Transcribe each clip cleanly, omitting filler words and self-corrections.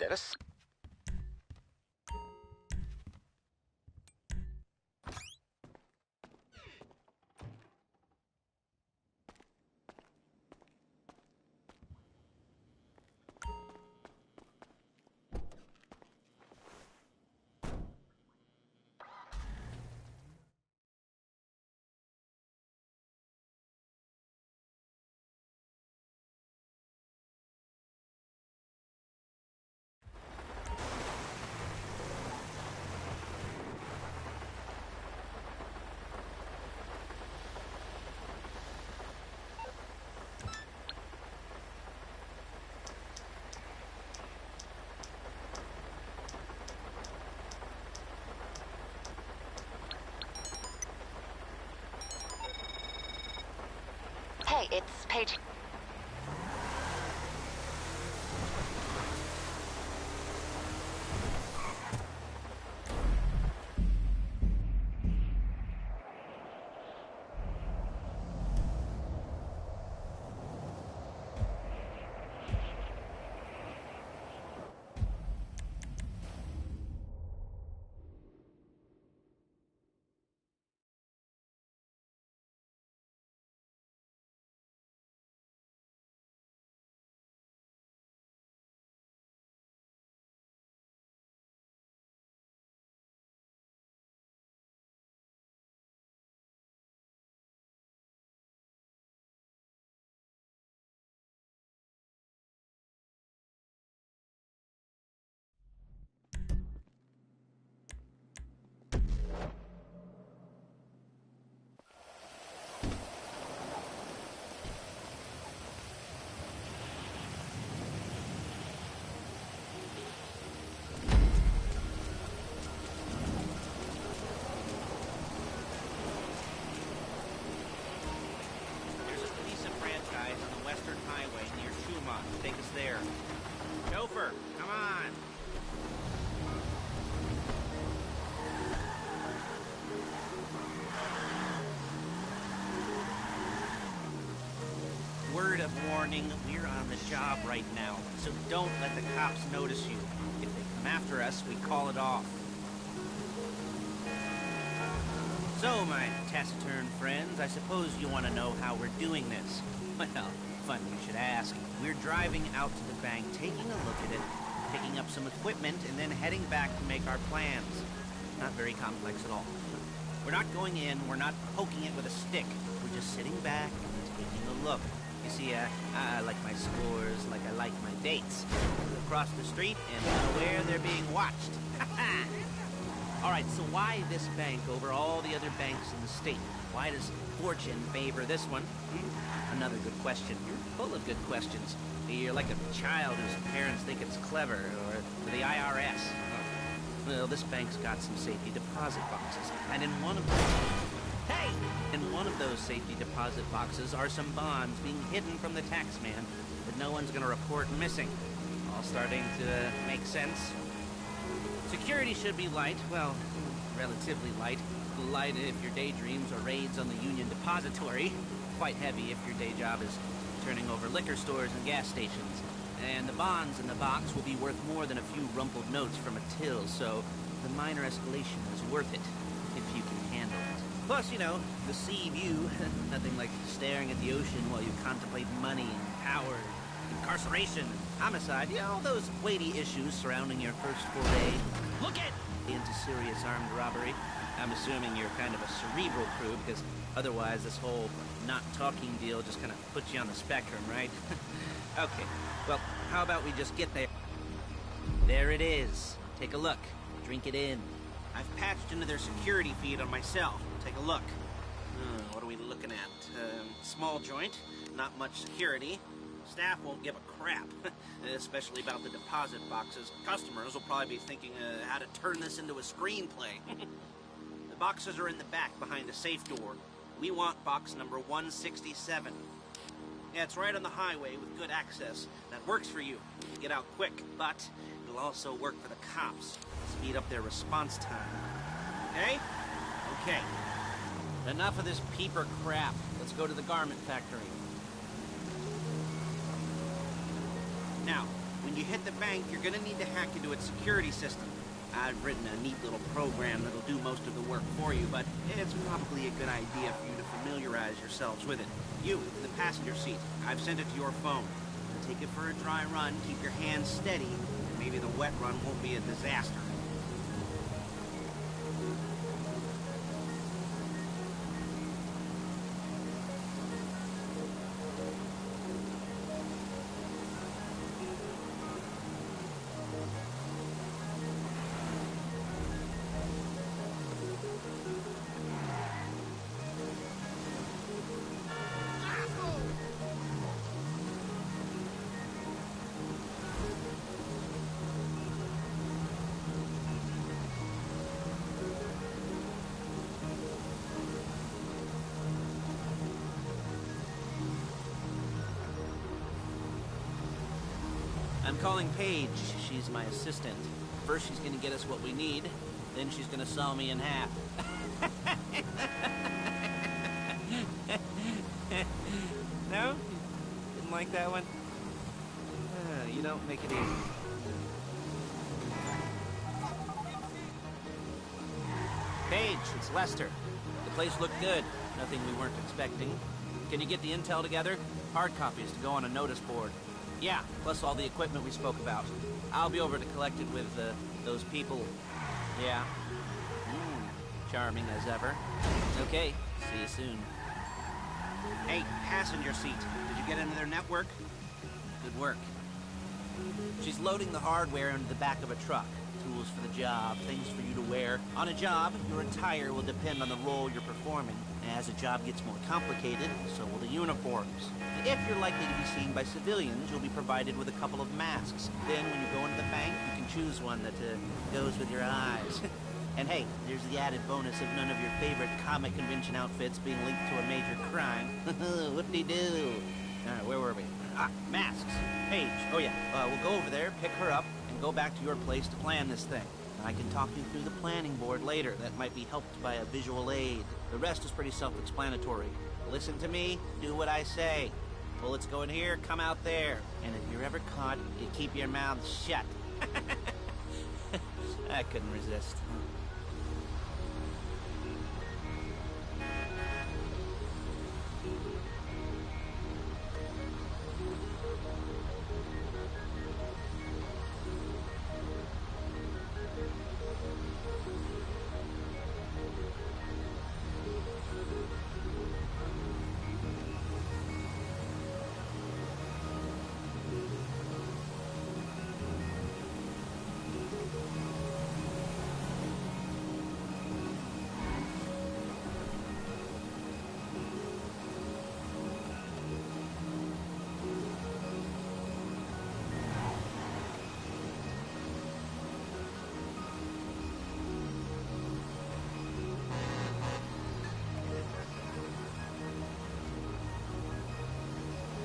Interessante. Hey, it's Paige. Take us there. Chauffeur, come on. Word of warning, we're on the job right now, so don't let the cops notice you. If they come after us, we call it off. So, my taciturn friends, I suppose you want to know how we're doing this. Well, funny you should ask. We're driving out to the bank, taking a look at it, picking up some equipment, and then heading back to make our plans. Not very complex at all. We're not going in, we're not poking it with a stick. We're just sitting back and taking a look. You see, I like my scores like I like my dates. Across the street and where they're being watched. All right, so why this bank over all the other banks in the state? Why does fortune favor this one? Another good question. You're full of good questions. You're like a child whose parents think it's clever, or the IRS. Well, this bank's got some safety deposit boxes, and in one of them... Hey! In one of those safety deposit boxes are some bonds being hidden from the tax man that no one's gonna report missing. All starting to make sense? Security should be light, well, relatively light. Light if your daydreams are raids on the Union Depository. Quite heavy if your day job is turning over liquor stores and gas stations. And the bonds in the box will be worth more than a few rumpled notes from a till, so the minor escalation is worth it, if you can handle it. Plus, you know, the sea view, nothing like staring at the ocean while you contemplate money and power, incarceration, homicide, you know, all those weighty issues surrounding your first foray. Look at! Into serious armed robbery. I'm assuming you're kind of a cerebral crew, because otherwise this whole not talking deal just kind of puts you on the spectrum, right? Okay, well, how about we just get there? There it is. Take a look. Drink it in. I've patched into their security feed on myself. Take a look. What are we looking at? Small joint, not much security. Staff won't give a crap, especially about the deposit boxes. Customers will probably be thinking how to turn this into a screenplay. The boxes are in the back behind a safe door. We want box number 167. Yeah, it's right on the highway with good access. That works for you. You get out quick, but it'll also work for the cops. Speed up their response time. Okay? Okay. Enough of this peeper crap. Let's go to the garment factory. Now, When you hit the bank, you're gonna need to hack into its security system. I've written a neat little program that'll do most of the work for you, but it's probably a good idea for you to familiarize yourselves with it. You, in the passenger seat, I've sent it to your phone. Take it for a dry run, keep your hands steady, and maybe the wet run won't be a disaster. I'm calling Paige. She's my assistant. First, she's gonna get us what we need. Then she's gonna saw me in half. No? Didn't like that one? You don't make it easy. Paige, it's Lester. The place looked good. Nothing we weren't expecting. Can you get the intel together? Hard copies to go on a notice board. Yeah, plus all the equipment we spoke about. I'll be over to collect it with, those people. Yeah. Charming as ever. Okay, see you soon. Hey, passenger seat. Did you get into their network? Good work. She's loading the hardware into the back of a truck. Tools for the job, things for you to wear. On a job, your attire will depend on the role you're performing. As the job gets more complicated, so will the uniforms. If you're likely to be seen by civilians, you'll be provided with a couple of masks. Then when you go into the bank, you can choose one that goes with your eyes. And hey, there's the added bonus of none of your favorite comic convention outfits being linked to a major crime. Whoop-de-doo. Alright, where were we? Masks. Paige. Oh yeah, we'll go over there, pick her up, and go back to your place to plan this thing. I can talk you through the planning board later. That might be helped by a visual aid. The rest is pretty self-explanatory. Listen to me, do what I say. Bullets go in here, come out there. And if you're ever caught, you keep your mouth shut. I couldn't resist.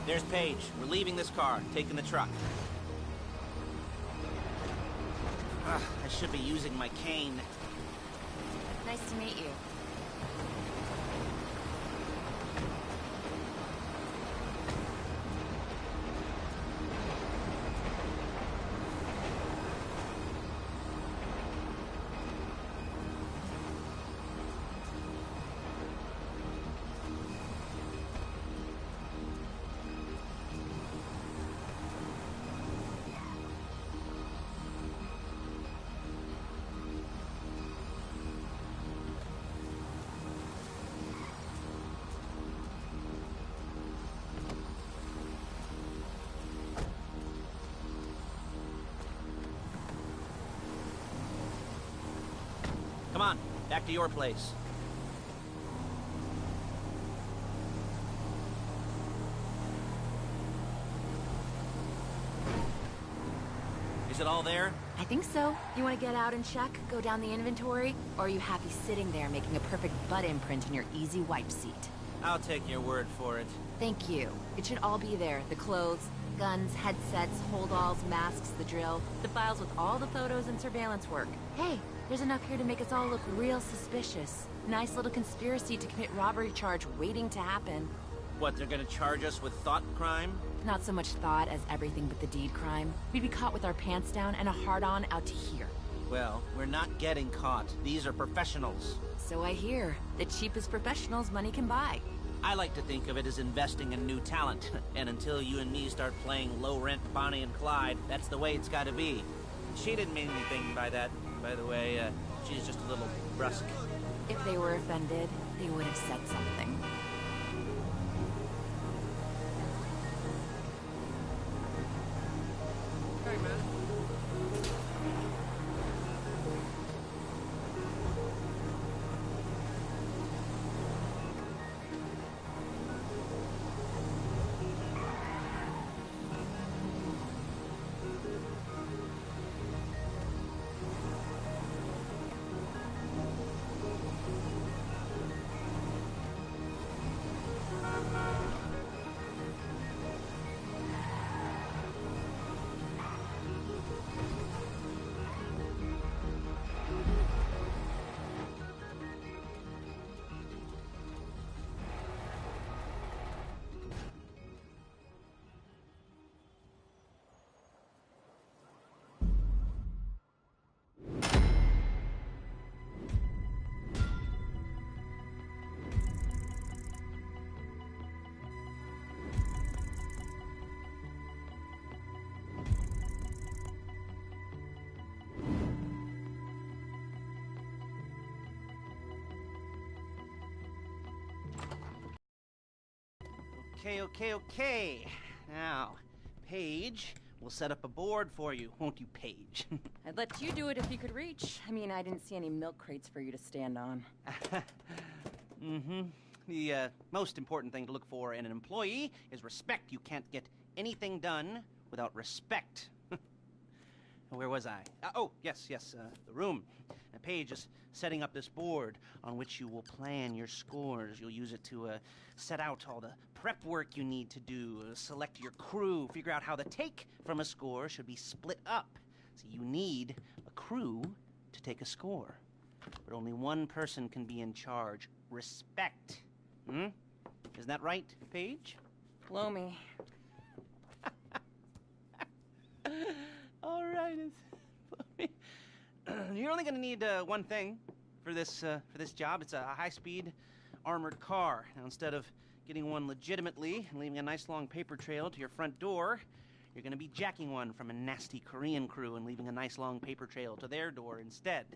There's Paige. We're leaving this car, taking the truck. I should be using my cane. Nice to meet you. Come on, back to your place. Is it all there? I think so. You want to get out and check? Go down the inventory? Or are you happy sitting there making a perfect butt imprint in your easy wipe seat? I'll take your word for it. Thank you. It should all be there. The clothes, guns, headsets, holdalls, masks, the drill, the files with all the photos and surveillance work. Hey, there's enough here to make us all look real suspicious. Nice little conspiracy to commit robbery charge waiting to happen. What, they're gonna charge us with thought crime? Not so much thought as everything but the deed crime. We'd be caught with our pants down and a hard-on out to here. Well, we're not getting caught. These are professionals. So I hear. The cheapest professionals money can buy. I like to think of it as investing in new talent. And until you and me start playing low-rent Bonnie and Clyde, that's the way it's gotta be. She didn't mean anything by that, by the way. She's just a little brusque. If they were offended, they would have said something. Hey, man. Okay. Now, Paige, we'll set up a board for you, won't you, Paige? I'd let you do it if you could reach. I mean, I didn't see any milk crates for you to stand on. The most important thing to look for in an employee is respect. You can't get anything done without respect. Where was I? Yes, the room. Paige is setting up this board on which you will plan your scores. You'll use it to set out all the prep work you need to do, select your crew, figure out how the take from a score should be split up. So you need a crew to take a score. But only one person can be in charge. Respect. Isn't that right, Paige? Blow me. All right. You're only going to need one thing for this job. It's a high-speed armored car. Now, instead of getting one legitimately and leaving a nice long paper trail to your front door, you're going to be jacking one from a nasty Korean crew and leaving a nice long paper trail to their door instead.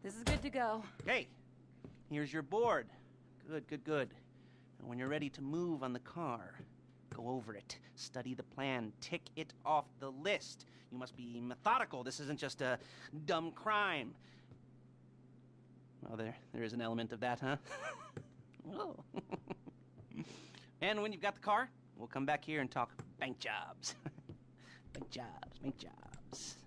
This is good to go. Hey, here's your board. Good. And when you're ready to move on the car, go over it, study the plan, tick it off the list. You must be methodical. This isn't just a dumb crime. Well, there is an element of that, huh? Oh. And when you've got the car, we'll come back here and talk bank jobs. Bank jobs.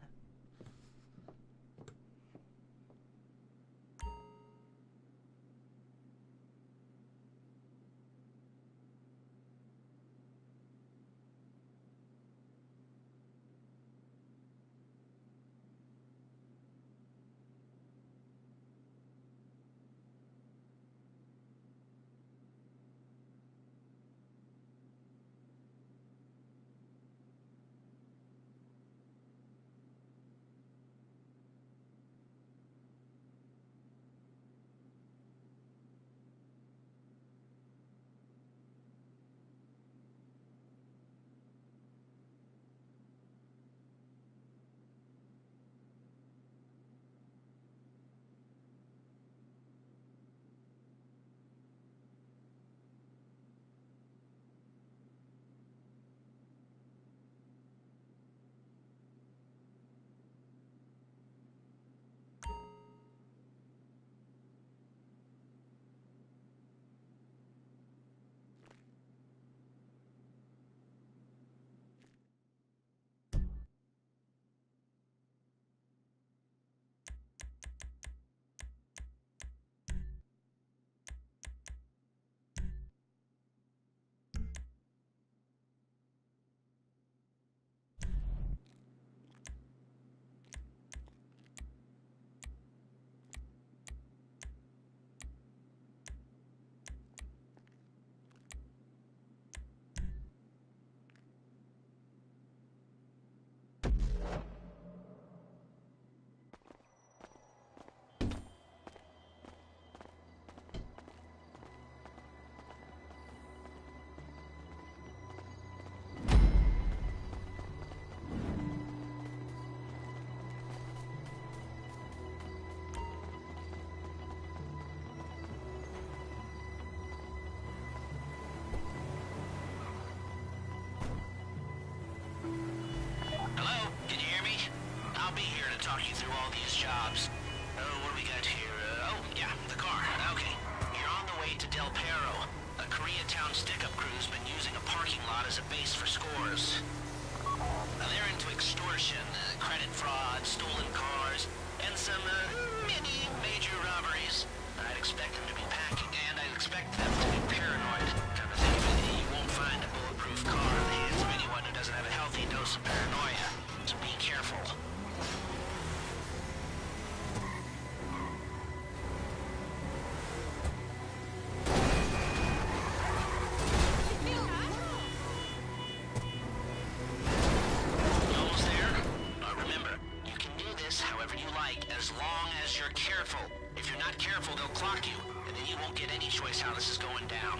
talk you through all these jobs. Oh, what do we got here? Oh, yeah, the car. Okay. You're on the way to Del Perro. A Koreatown stick-up crew's been using a parking lot as a base for scores. Now, they're into extortion, credit fraud, stolen cars, and some, mini major robberies. I'd expect them to be packing, and I'd expect them to be paranoid. Come to think of it, you won't find a bulletproof car in the hands of anyone who doesn't have a healthy dose of paranoia. So be careful. As long as you're careful. If you're not careful, they'll clock you, and then you won't get any choice how this is going down.